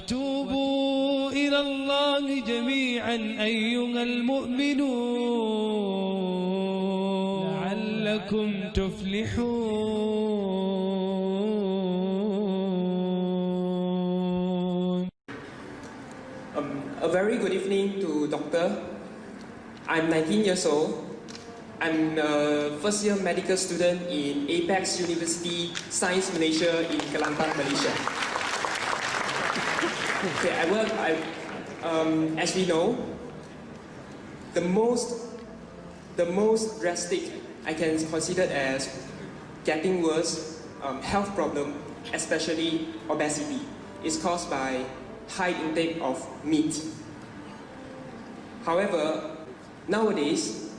توبوا إلى الله جميعا أيها المؤمنون لعلكم تفلحون. A very good evening to Doctor. I'm 19 years old. I'm a first year medical student in Apex University Science Malaysia in Kelantan, Malaysia. Okay, as we know, the most drastic I can consider as getting worse health problem, especially obesity, is caused by high intake of meat. However, nowadays,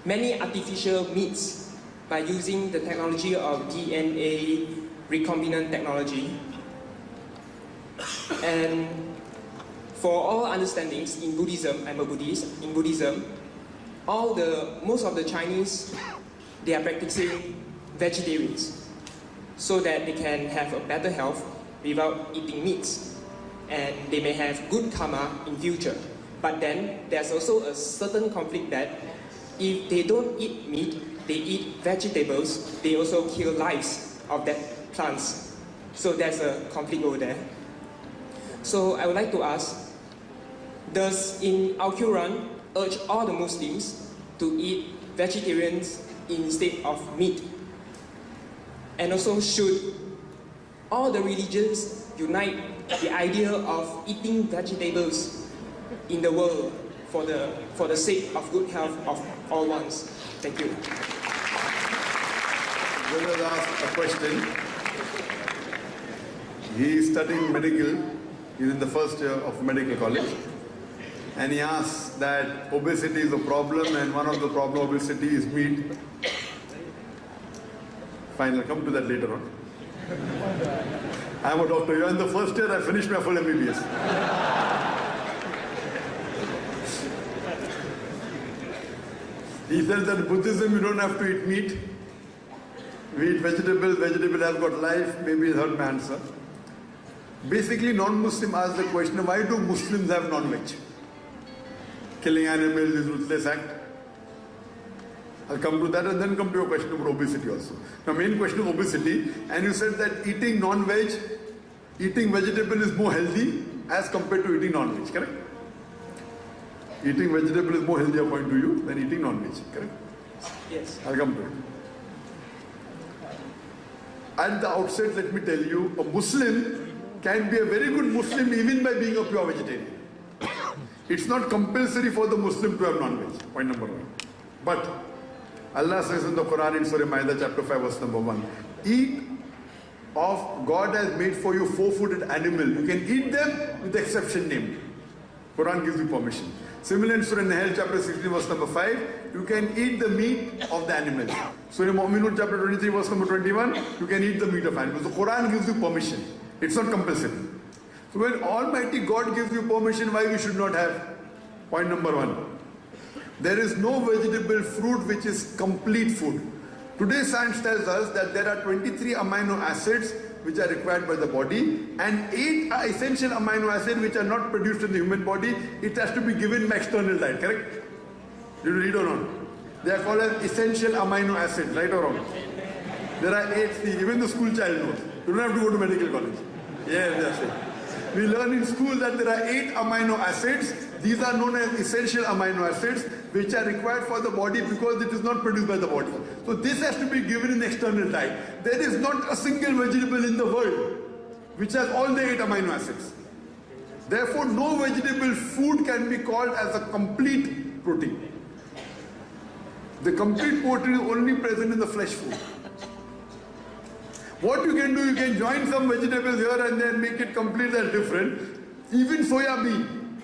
many artificial meats, by using the technology of DNA recombinant technology, and for all understandings in Buddhism, I'm a Buddhist, in Buddhism, most of the Chinese, they are practicing vegetarians so that they can have a better health without eating meats, and they may have good karma in future. But then there's also a certain conflict that if they don't eat meat, they eat vegetables, they also kill lives of that plants. So there's a conflict over there. So I would like to ask, does in our Quran urge all the Muslims to eat vegetarians instead of meat? And also, should all the religions unite the idea of eating vegetables in the world for the sake of good health of all ones? Thank you. Let us ask a question. He is studying medical. He is in the first year of medical college. And he asks that obesity is a problem, and one of the problem of obesity is meat. Fine, I'll come to that later on. I am a doctor. You are in the first year, I finished my full MBBS. He says that in Buddhism you don't have to eat meat. We eat vegetables, vegetables have got life. Maybe he's heard my answer. Basically, non-Muslim ask the question, why do Muslims have non-veg? Killing animals is ruthless act. I'll come to that and then come to your question about obesity also. Now, main question of obesity, and you said that eating non-veg, eating vegetable is more healthy as compared to eating non-veg, correct? Eating vegetable is more healthy according to you than eating non-veg, correct? Yes. I'll come to it. At the outset, let me tell you, a Muslim can be a very good Muslim even by being a pure vegetarian. It's not compulsory for the Muslim to have non-veg, point number one. But Allah says in the Quran in Surah Ma'idah chapter 5 verse number 1, eat of God has made for you four-footed animal. You can eat them with the exception named. Quran gives you permission. Similar in Surah Nahl chapter 16 verse number 5, you can eat the meat of the animals. Surah Mu'minun chapter 23 verse number 21, you can eat the meat of animals. The Quran gives you permission. It's not compulsory. So when Almighty God gives you permission, why we should not have? Point number one. There is no vegetable fruit which is complete food. Today science tells us that there are 23 amino acids which are required by the body and 8 are essential amino acids which are not produced in the human body. It has to be given by external diet, correct? Did you read or not? They are called as essential amino acids, right or wrong? There are 8 things, even the school child knows. You don't have to go to medical college. Yes, that's it. We learn in school that there are 8 amino acids. These are known as essential amino acids which are required for the body because it is not produced by the body. So this has to be given in external diet. There is not a single vegetable in the world which has all the 8 amino acids. Therefore, no vegetable food can be called as a complete protein. The complete protein is only present in the flesh food. What you can do, you can join some vegetables here and then make it complete, that's different. Even soya bean.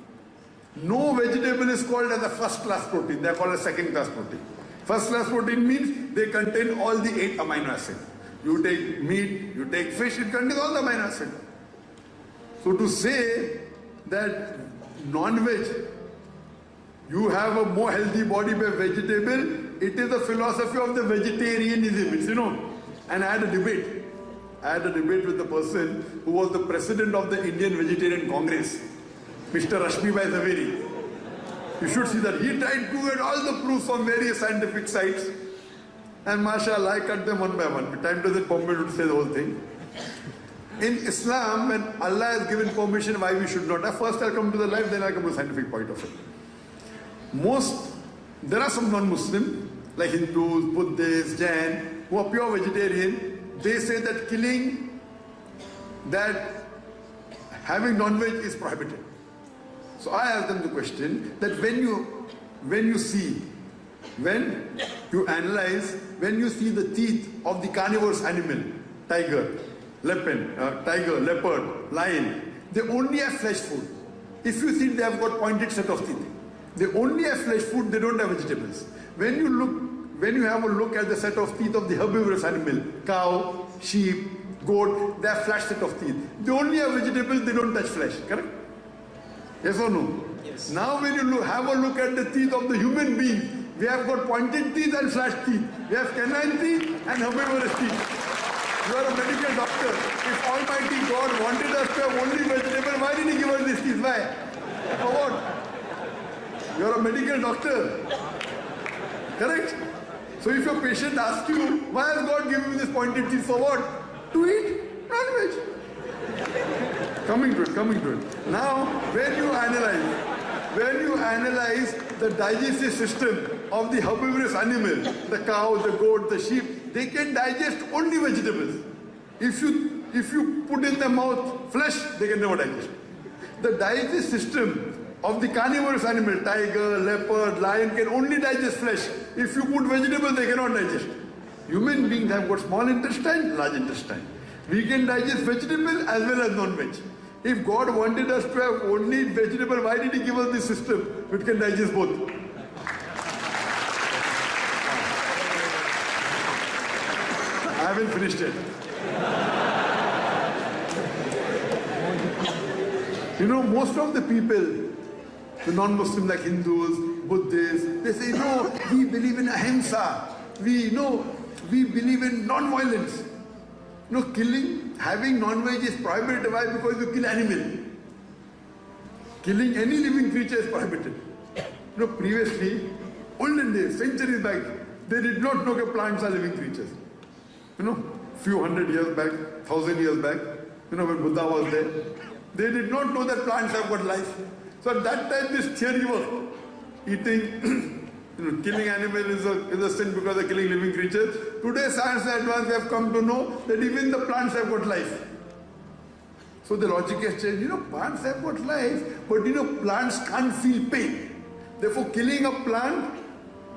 No vegetable is called as a first class protein, they are called a second class protein. First class protein means they contain all the 8 amino acids. You take meat, you take fish, it contains all the amino acids. So to say that non-veg, you have a more healthy body by vegetable, it is the philosophy of the vegetarianism, it's, and I had a debate. I had a debate with the person who was the president of the Indian Vegetarian Congress, Mr. Rashmibhai Zaveri. You should see that. He tried to get all the proofs from various scientific sites. And mashallah, I cut them one by one. Time doesn't permit to say the whole thing. In Islam, when Allah has given permission why we should not, first I'll come to the life, then I'll come to the scientific point of it. There are some non-Muslim, like Hindus, Buddhists, Jain, who are pure vegetarian. They say that having non-veg is prohibited. So I ask them the question that when you analyze, when you see the teeth of the carnivorous animal, tiger, leopard, lion, they only have flesh food. If you see they have got pointed set of teeth, they only have flesh food, they don't have vegetables. When you have a look at the set of teeth of the herbivorous animal, cow, sheep, goat, they have flat set of teeth. They only have vegetables, they don't touch flesh, correct? Yes or no? Yes. Now when you have a look at the teeth of the human being, we have got pointed teeth and flat teeth. We have canine teeth and herbivorous teeth. You are a medical doctor. If Almighty God wanted us to have only vegetable, why did He give us these teeth? Why? For what? You are a medical doctor. Correct? So if your patient asks you, why has God given you this pointed teeth for what? To eat non-veg. Coming to it. Now, when you analyze the digestive system of the herbivorous animal, the cow, the goat, the sheep, they can digest only vegetables. If you put in their mouth flesh, they can never digest. The digestive system of the carnivorous animal, tiger, leopard, lion, can only digest flesh. If you put vegetables, they cannot digest. Human beings have got small intestine, large intestine. We can digest vegetable as well as non-veg. If God wanted us to have only vegetable, why did He give us this system which can digest both? I haven't finished yet. You know, most of the people, the non-Muslim like Hindus, Buddhists, they say, no, we believe in ahimsa. We believe in non-violence. Having non-veg is prohibited. Why? Because you kill animal. Killing any living creature is prohibited. Previously, olden days, centuries back, they did not know that plants are living creatures. Few hundred years back, 1,000 years back, when Buddha was there, they did not know that plants have got life. So at that time, this theory was eating, killing animals is a sin because they're killing living creatures. Today, science and advance, we have come to know that even the plants have got life. So the logic has changed. Plants have got life, but plants can't feel pain. Therefore, killing a plant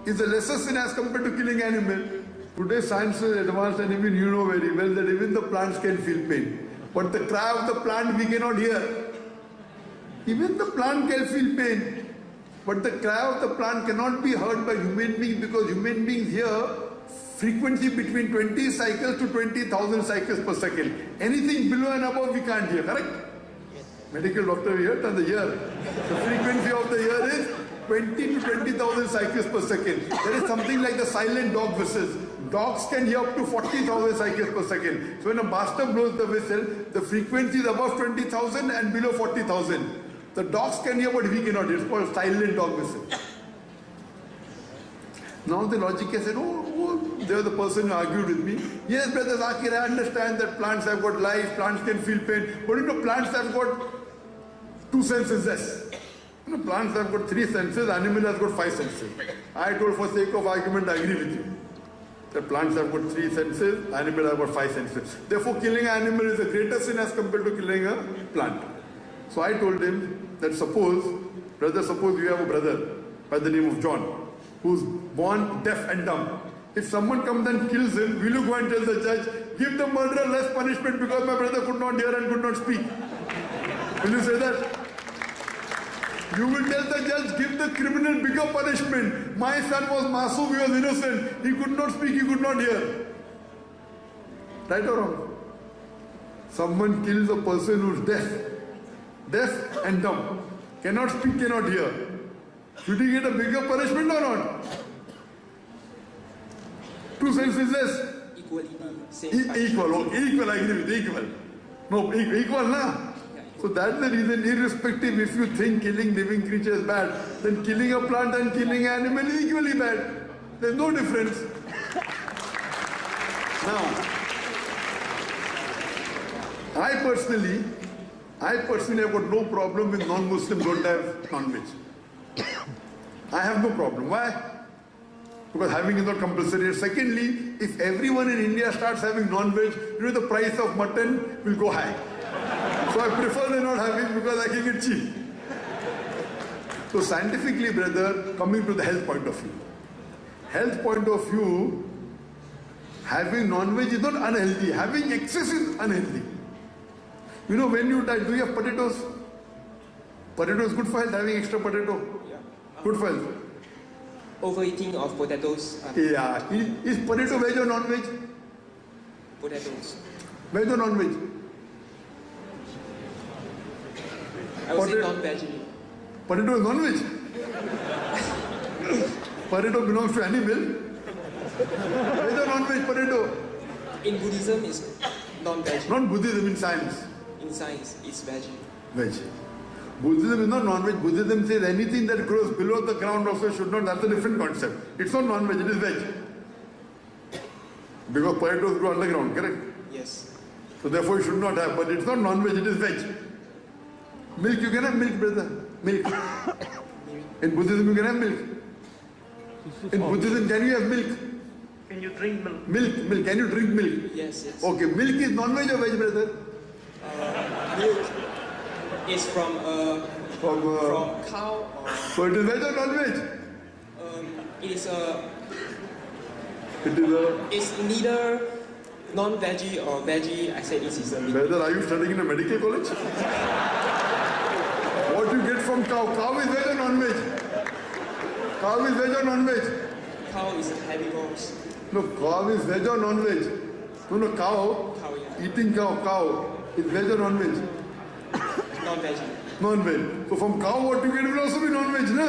is a lesser sin as compared to killing animal. Today, science is advanced, and even you know very well that even the plants can feel pain. But the cry of the plant we cannot hear. Even the plant can feel pain. But the cry of the plant cannot be heard by human beings because human beings hear frequency between 20 cycles to 20,000 cycles per second. Anything below and above we can't hear, correct? Yes. Medical doctor we heard on the ear. The frequency of the ear is 20 to 20,000 cycles per second. There is something like the silent dog whistles. Dogs can hear up to 40,000 cycles per second. So when a master blows the whistle, the frequency is above 20,000 and below 40,000. The dogs can hear, but we cannot hear. It's called silent dog whistle. Now the logic has said, there was the person who argued with me. Yes, brother Zakir, I understand that plants have got life, plants can feel pain. But plants have got 2 senses less. Plants have got 3 senses, animal has got 5 senses. I told for sake of argument, I agree with you. That plants have got 3 senses, animal have got 5 senses. Therefore, killing an animal is a greater sin as compared to killing a plant. So I told him that suppose you have a brother by the name of John, who's born deaf and dumb. If someone comes and kills him, will you go and tell the judge, give the murderer less punishment because my brother could not hear and could not speak? Will you say that? You will tell the judge, give the criminal bigger punishment. My son was masoom, he was innocent. He could not speak, he could not hear. Right or wrong? Someone kills a person who's deaf and dumb. Cannot speak, cannot hear. Should he get a bigger punishment or not? 2 senses less. equally same. Equal, okay, equal, I agree with equal. No, equal, na? So that's the reason, irrespective, if you think killing living creatures is bad, then killing a plant and killing an animal is equally bad. There's no difference. Now, I personally have got no problem with non-Muslim don't have non-veg. I have no problem. Why? Because having is not compulsory. Secondly, if everyone in India starts having non-veg, the price of mutton will go high. So I prefer they not having because I can get cheap. So scientifically, brother, coming to the health point of view. Health point of view, having non-veg is not unhealthy. Having excess is unhealthy. When you die, do you have potatoes? Potato is good for health, having extra potato. Yeah. Good for health. Overeating of potatoes. Yeah. Is potato veg or non-veg? Potatoes. Veg or non-veg? I would say non-veg. Potato is non-veg. Potato belongs to animal. Veg or non-veg potato? In Buddhism, it's non-veg. Not Buddhism, in science. In science, it's veg. Veg. Buddhism is not non-veg. Buddhism says anything that grows below the ground also should not. That's a different concept. It's not non-veg, it is veg. Because potatoes grow underground, correct? Yes. So therefore you should not have. But it's not non-veg, it is veg. Milk, you can have milk, brother. Milk. In Buddhism, you can have milk. In Buddhism, can you have milk? Can you drink milk? Milk. Can you drink milk? Yes. Okay, milk is non-veg or veg, brother? Milk is from cow. So it is veg or non-veg? It is It is a... It's neither non-veggie or veggie. I said it is a meat. Brother, are you studying in a medical college? What you get from cow? Cow is veg or non-veg? Cow is veg or non-veg? Cow is herbivores. No, cow is veg or non-veg? No, cow. Cow, yeah. Eating cow is veg or non-veg? Non-veggie. Non-veg. So from cow what you get will also be non-veg, na?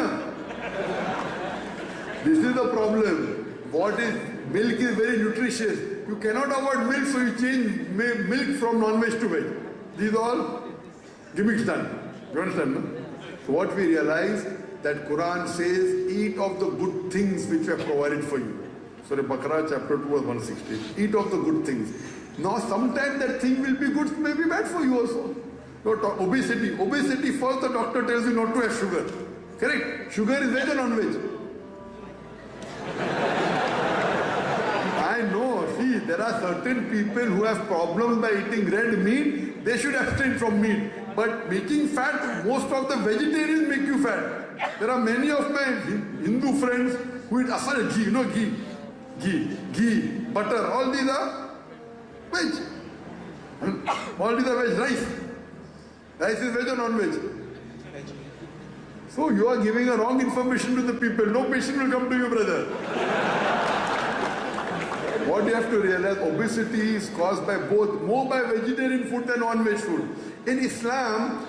This is the problem. Milk is very nutritious. You cannot avoid milk, so you change milk from non-veg to veg. These are all gimmicks done. You understand, no? So what we realize, that Quran says, eat of the good things which we have provided for you. Surah Baqarah chapter 2 verse 160. Eat of the good things. Now sometimes that thing will be good, may be bad for you also. Obesity. Obesity, first the doctor tells you not to have sugar. Correct? Sugar is veg or non-veg? I know. See, there are certain people who have problems by eating red meat. They should abstain from meat. But making fat, most of the vegetarians make you fat. There are many of my Hindu friends who eat asal ghee, ghee, butter. All these are veg. All these are veg. Rice. Rice is veg or non-veg? So you are giving a wrong information to the people. No patient will come to you, brother. What you have to realize, obesity is caused by both, more by vegetarian food than non-veg food. In Islam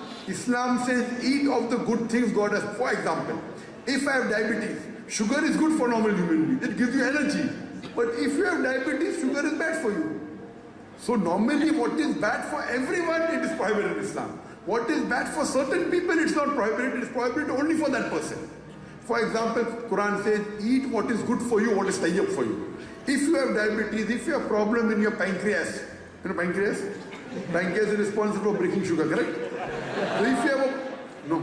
says eat of the good things God has. For example, if I have diabetes, sugar is good for normal human beings. It gives you energy. But if you have diabetes, sugar is bad for you. So normally what is bad for everyone, it is prohibited in Islam. What is bad for certain people, it's not prohibited. It is prohibited only for that person. For example, Quran says, eat what is good for you, what is tayyib for you. If you have diabetes, if you have problem in your pancreas, you know pancreas? Pancreas is responsible for breaking sugar, correct? So if you have a... No.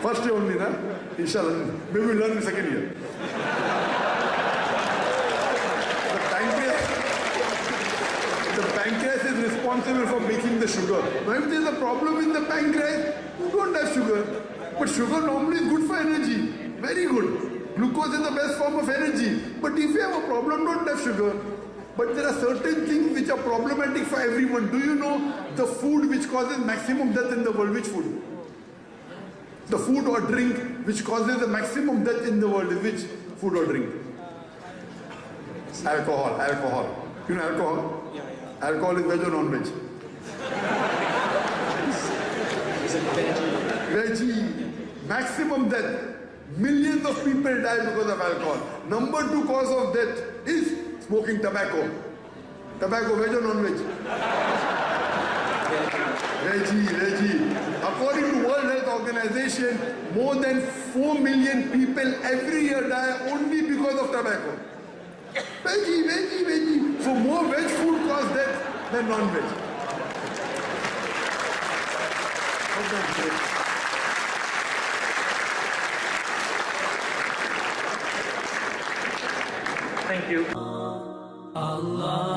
First year only, na? Inshallah. Maybe we'll learn in second year. The pancreas is responsible for making the sugar. Now if there is a problem in the pancreas, you don't have sugar. But sugar normally is good for energy. Very good. Glucose is the best form of energy. But if you have a problem, don't have sugar. But there are certain things which are problematic for everyone. Do you know the food which causes maximum death in the world? Which food? The food or drink which causes the maximum death in the world is which food or drink? Alcohol. You know alcohol? Yeah. Alcohol is veg or non-veg? It's a veggie. Veggie. Maximum death. Millions of people die because of alcohol. Number 2 cause of death is smoking tobacco. Tobacco, veg or non-veg? Veggie. According to World Health Organization, more than 4 million people every year die only because of tobacco. Veggie. So more veg food cause death than non-veg. Thank you. Allah